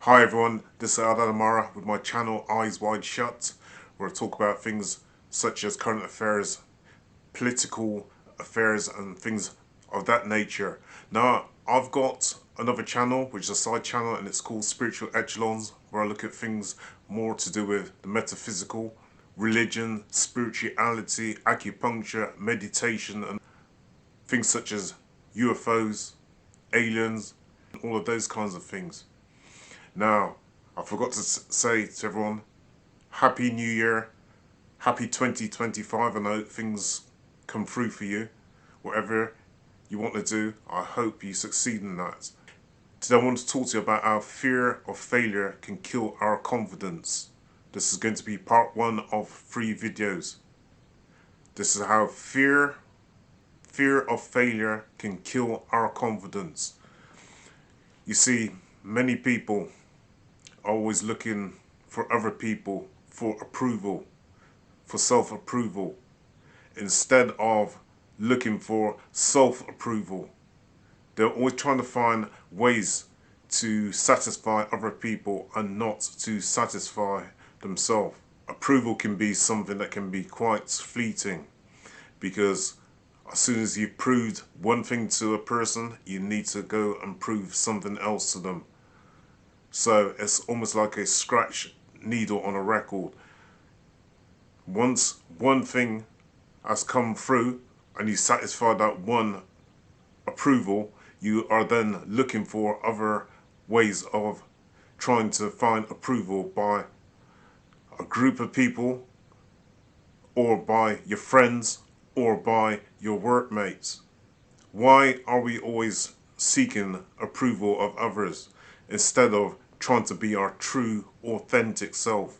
Hi everyone, this is Adamara with my channel Eyes Wide Shut, where I talk about things such as current affairs, political affairs and things of that nature. Now, I've got another channel, which is a side channel, and it's called Spiritual Echelons, where I look at things more to do with the metaphysical, religion, spirituality, acupuncture, meditation, and things such as UFOs, aliens, all of those kinds of things. Now, I forgot to say to everyone, Happy New Year, Happy 2025. I know things come through for you. Whatever you want to do, I hope you succeed in that. Today I want to talk to you about how fear of failure can kill our confidence. This is going to be part 1 of 3 videos. This is how fear of failure can kill our confidence. You see, many people always looking for other people for approval, for self-approval, instead of looking for self-approval. They're always trying to find ways to satisfy other people and not to satisfy themselves. Approval can be something that can be quite fleeting, because as soon as you've proved one thing to a person, you need to go and prove something else to them. So it's almost like a scratch needle on a record. Once one thing has come through and you satisfy that one approval, you are then looking for other ways of trying to find approval by a group of people, or by your friends, or by your workmates. Why are we always seeking approval of others instead of trying to be our true, authentic self?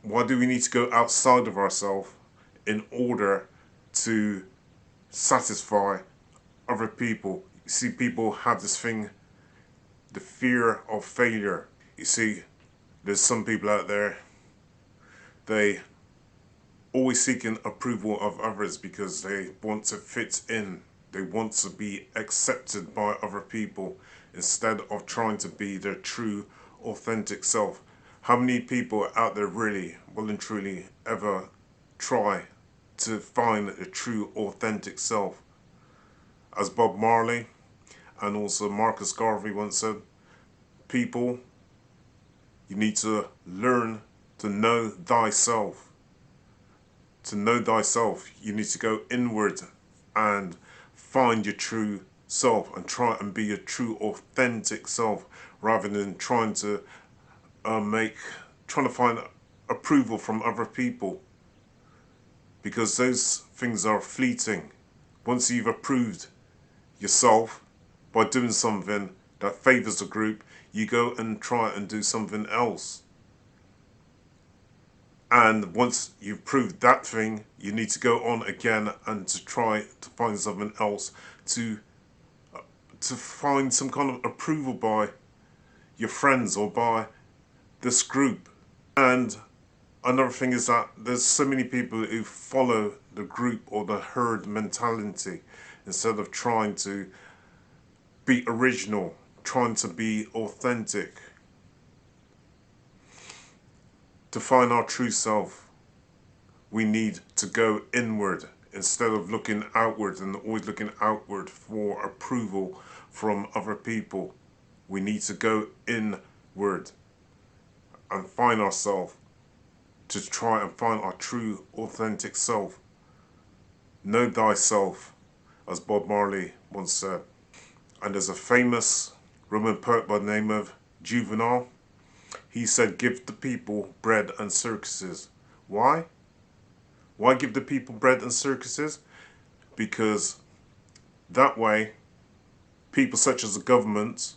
Why do we need to go outside of ourselves in order to satisfy other people? You see, people have this thing, the fear of failure. You see, there's some people out there, they always seeking approval of others because they want to fit in. They want to be accepted by other people instead of trying to be their true, authentic self. How many people out there really, well and truly, ever try to find a true, authentic self? As Bob Marley and also Marcus Garvey once said, people, you need to learn to know thyself. To know thyself, you need to go inward and find your true self and try and be your true, authentic self, rather than trying to find approval from other people, because those things are fleeting. Once you've approved yourself by doing something that favors the group, you go and try and do something else. And once you've proved that thing, you need to go on again and to try to find something else to find some kind of approval by your friends or by this group. And another thing is that there's so many people who follow the group or the herd mentality instead of trying to be original, trying to be authentic. To find our true self, we need to go inward instead of looking outward and always looking outward for approval from other people. We need to go inward and find ourselves, to try and find our true, authentic self. Know thyself, as Bob Marley once said. And there's a famous Roman poet by the name of Juvenal. He said, give the people bread and circuses. Why? Why give the people bread and circuses? Because that way, people such as the government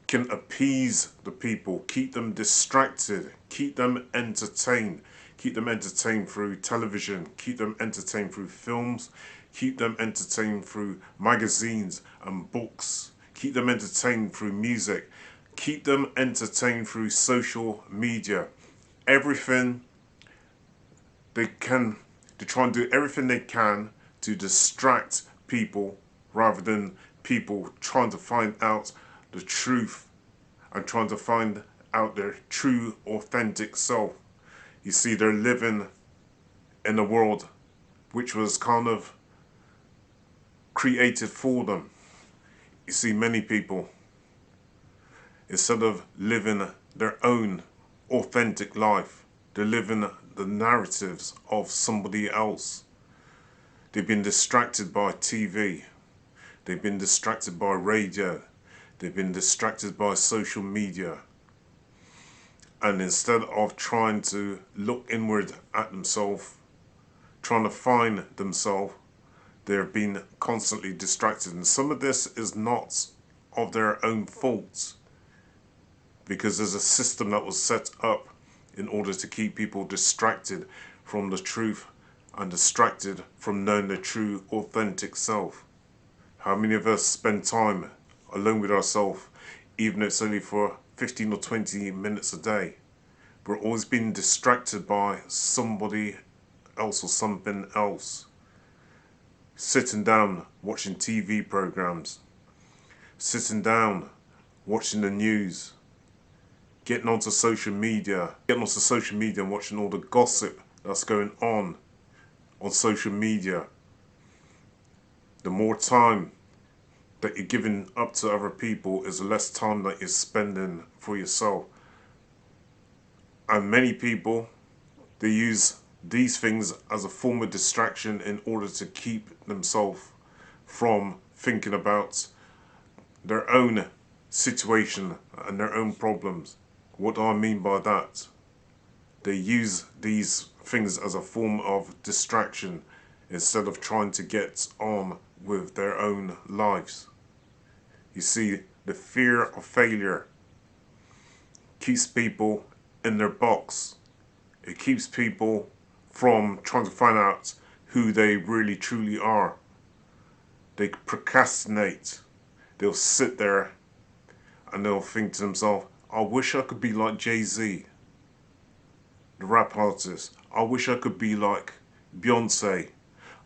can appease the people, keep them distracted, keep them entertained through television, keep them entertained through films, keep them entertained through magazines and books, keep them entertained through music, keep them entertained through social media. Everything they can, to try and do everything they can to distract people, rather than people trying to find out the truth and trying to find out their true, authentic self. You see, they're living in a world which was kind of created for them. You see, many people, instead of living their own authentic life, they're living the narratives of somebody else. They've been distracted by TV. They've been distracted by radio. They've been distracted by social media. And instead of trying to look inward at themselves, trying to find themselves, they're being constantly distracted. And some of this is not of their own fault, because there's a system that was set up in order to keep people distracted from the truth and distracted from knowing their true, authentic self. How many of us spend time alone with ourselves, even if it's only for 15 or 20 minutes a day? We're always being distracted by somebody else or something else. Sitting down watching TV programs, sitting down watching the news, getting onto social media and watching all the gossip that's going on social media. The more time that you're giving up to other people is the less time that you're spending for yourself. And many people, they use these things as a form of distraction in order to keep themselves from thinking about their own situation and their own problems. What do I mean by that? They use these things as a form of distraction instead of trying to get on with their own lives. You see, the fear of failure keeps people in their box. It keeps people from trying to find out who they really truly are. They procrastinate. They'll sit there and they'll think to themselves, I wish I could be like Jay-Z, the rap artist. I wish I could be like Beyonce.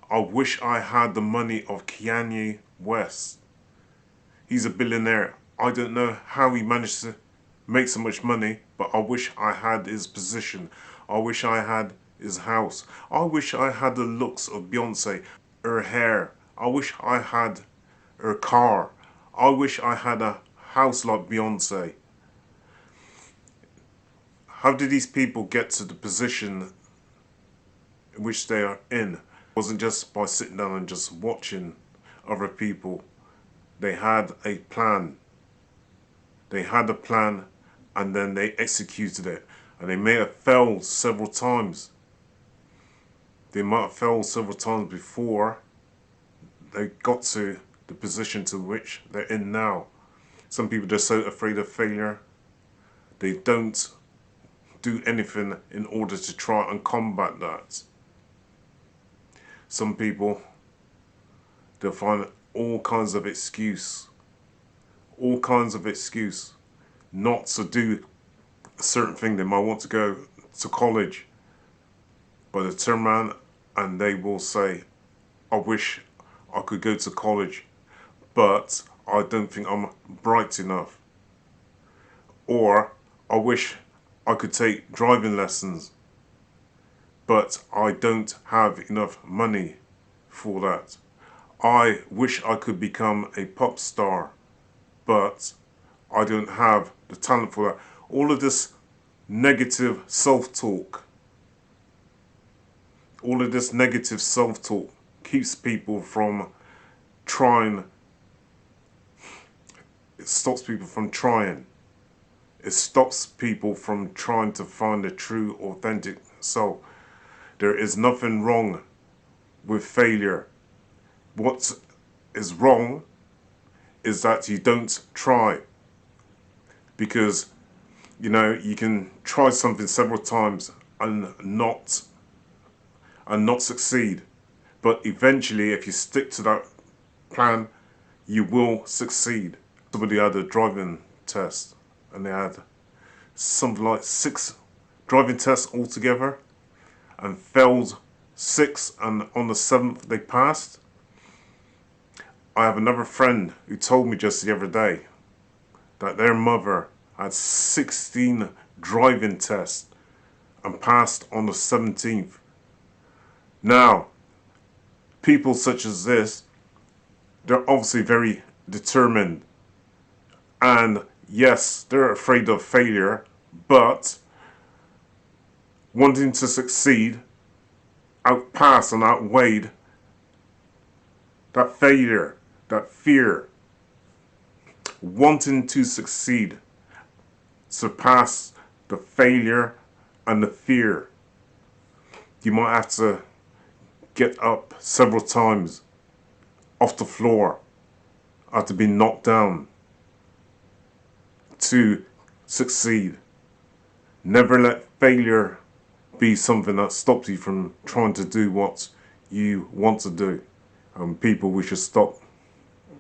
I wish I had the money of Kanye West. He's a billionaire. I don't know how he managed to make so much money, but I wish I had his position. I wish I had his house. I wish I had the looks of Beyonce, her hair. I wish I had her car. I wish I had a house like Beyonce. How did these people get to the position in which they are in? It wasn't just by sitting down and just watching other people. They had a plan. They had a plan and then they executed it. And they may have failed several times. They might have failed several times before they got to the position to which they're in now. Some people are so afraid of failure, they don't do anything in order to try and combat that. Some people, they'll find all kinds of excuse not to do a certain thing. They might want to go to college, but they turn around and they will say, I wish I could go to college, but I don't think I'm bright enough. Or, I wish I could take driving lessons, but I don't have enough money for that. I wish I could become a pop star, but I don't have the talent for that. All of this negative self-talk, keeps people from trying. It stops people from trying. It stops people from trying to find a true, authentic self. There is nothing wrong with failure. What is wrong is that you don't try. Because, you can try something several times and not succeed. But eventually, if you stick to that plan, you will succeed. Somebody had a driving test and they had something like 6 driving tests altogether and failed 6, and on the 7th they passed. I have another friend who told me just the other day that their mother I had 16 driving tests and passed on the 17th. Now, people such as this, they're obviously very determined. And yes, they're afraid of failure, but wanting to succeed outpassed and outweighed that failure, that fear. Wanting to succeed surpass the failure and the fear. You might have to get up several times off the floor after being knocked down to succeed. Never let failure be something that stops you from trying to do what you want to do. People, we should stop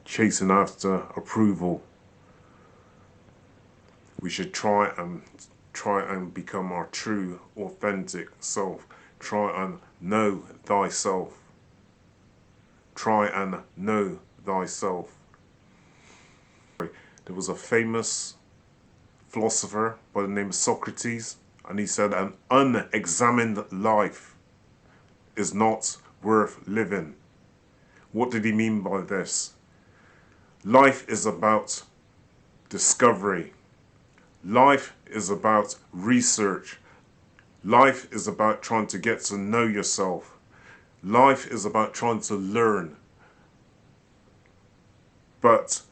chasing after approval. We should try and become our true, authentic self. Try and know thyself. Try and know thyself. There was a famous philosopher by the name of Socrates, and he said, an unexamined life is not worth living. What did he mean by this? Life is about discovery. Life is about research. Life is about trying to get to know yourself. Life is about trying to learn. But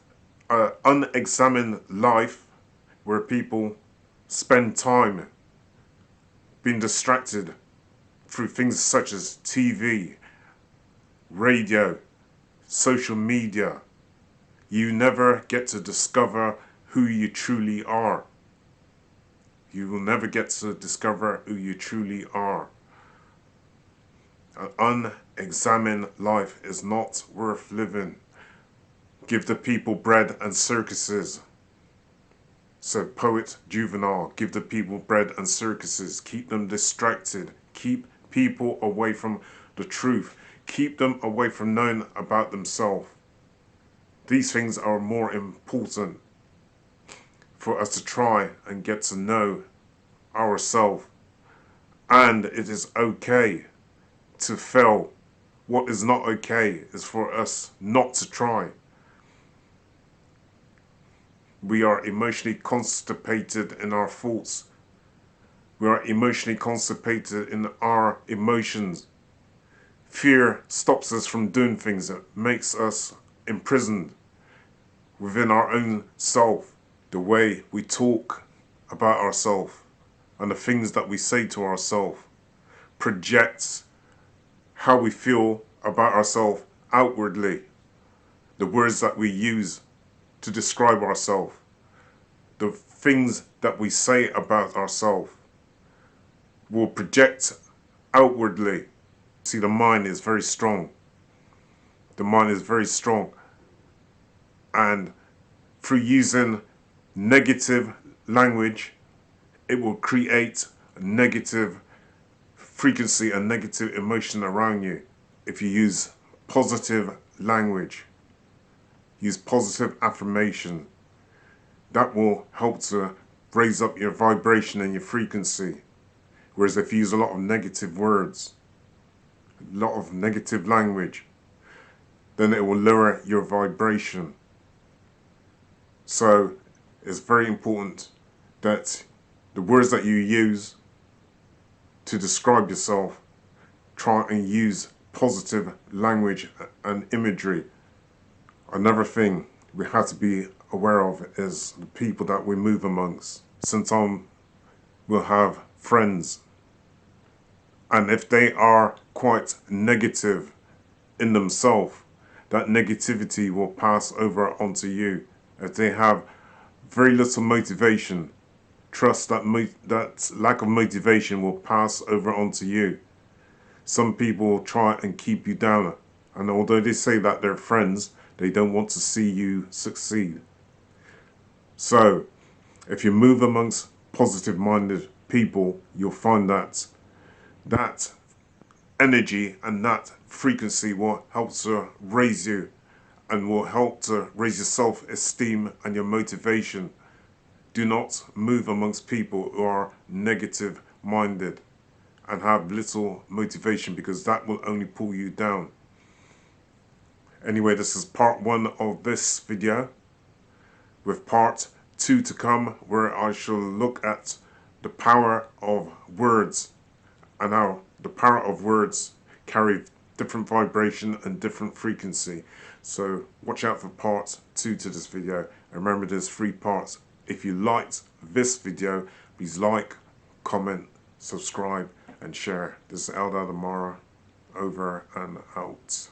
an unexamined life where people spend time being distracted through things such as TV, radio, social media, you never get to discover who you truly are. You will never get to discover who you truly are. An unexamined life is not worth living. Give the people bread and circuses. Said poet Juvenal, give the people bread and circuses. Keep them distracted. Keep people away from the truth. Keep them away from knowing about themselves. These things are more important for us to try and get to know ourselves. And it is okay to fail. What is not okay is for us not to try. We are emotionally constipated in our thoughts. We are emotionally constipated in our emotions. Fear stops us from doing things. That makes us imprisoned within our own self. The way we talk about ourselves and the things that we say to ourselves projects how we feel about ourselves outwardly. The words that we use to describe ourselves, the things that we say about ourselves will project outwardly. See, the mind is very strong. The mind is very strong. And through using negative language, it will create a negative frequency and negative emotion around you. If you use positive language, use positive affirmation, that will help to raise up your vibration and your frequency. Whereas if you use a lot of negative words, a lot of negative language, then it will lower your vibration. So it's very important that the words that you use to describe yourself, try and use positive language and imagery. Another thing we have to be aware of is the people that we move amongst. Sometimes we'll have friends, and if they are quite negative in themselves, that negativity will pass over onto you. If they have very little motivation, trust that that lack of motivation will pass over onto you. Some people will try and keep you down, and although they say that they're friends, they don't want to see you succeed. So, if you move amongst positive-minded people, you'll find that that energy and that frequency will help to raise you and will help to raise your self-esteem and your motivation Do not move amongst people who are negative minded and have little motivation, because that will only pull you down. Anyway, this is part 1 of this video, with part 2 to come, where I shall look at the power of words and how the power of words carry different vibration and different frequency. So watch out for part 2 to this video. And remember, there's 3 parts. If you liked this video, please like, comment, subscribe and share. This is Eldad Amara, over and out.